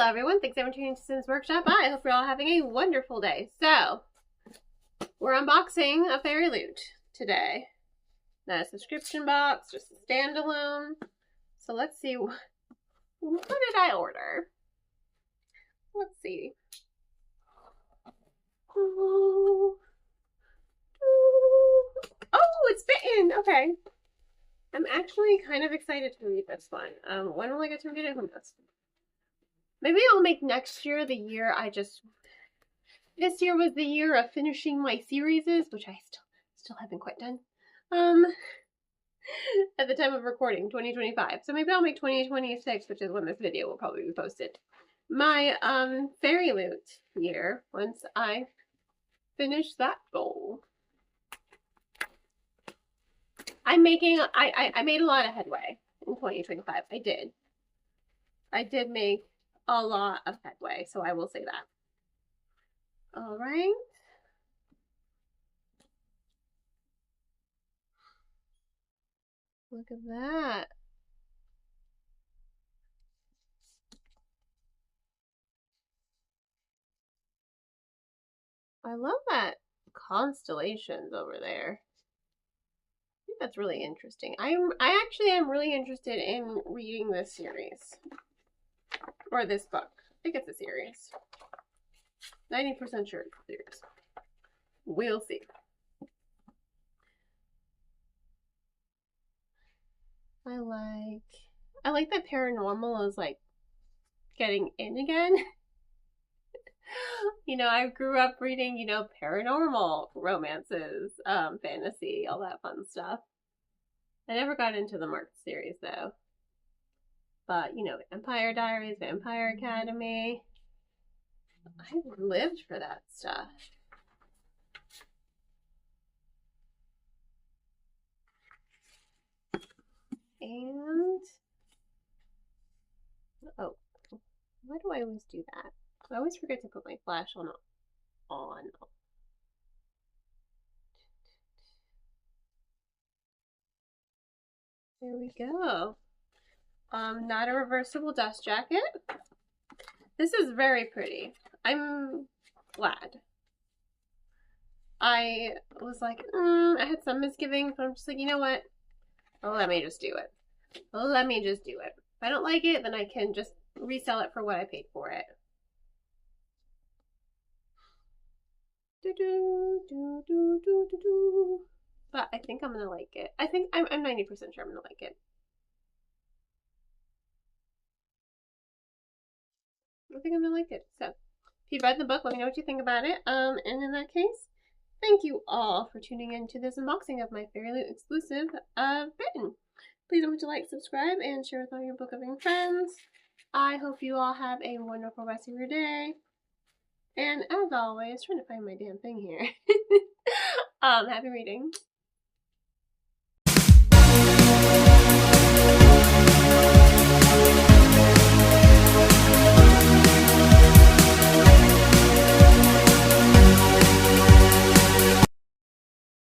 Hello everyone, thanks for tuning into Sims Workshop. I hope you're all having a wonderful day. So, we're unboxing a FairyLoot today. Not a subscription box, just a standalone. So let's see, what did I order? Let's see. Oh, it's Bitten! Okay. I'm actually kind of excited to read this one. When will I get to read it? Who knows? Maybe I'll make next year the year this year was the year of finishing my series, which I still haven't quite done. At the time of recording, 2025. So maybe I'll make 2026, which is when this video will probably be posted. My FairyLoot year once I finish that goal. I made a lot of headway in 2025. I did make a lot of headway, so I will say that. All right. Look at that. I love that constellations over there. I think that's really interesting. I actually am really interested in reading this series. Or this book. I think it's a series. 90% sure it's a series. We'll see. I like that paranormal is like getting in again. You know, I grew up reading, you know, paranormal romances, fantasy, all that fun stuff. I never got into the Mark series though. But, you know, Vampire Diaries, Vampire Academy. I lived for that stuff. And, oh, why do I always do that? I always forget to put my flash on. There we go. Not a reversible dust jacket. This is very pretty. I'm glad. I was like, I had some misgivings, but I'm just like, you know what? Oh, let me just do it. Let me just do it. If I don't like it, then I can just resell it for what I paid for it. But I think I'm gonna like it. I think I'm 90% sure I'm gonna like it. I think I'm gonna like it. So, if you've read the book, let me know what you think about it. And in that case, thank you all for tuning in to this unboxing of my FairyLoot exclusive of Bitten. Please don't forget to like, subscribe, and share with all your book loving friends. I hope you all have a wonderful rest of your day. And as always, trying to find my damn thing here. Happy reading.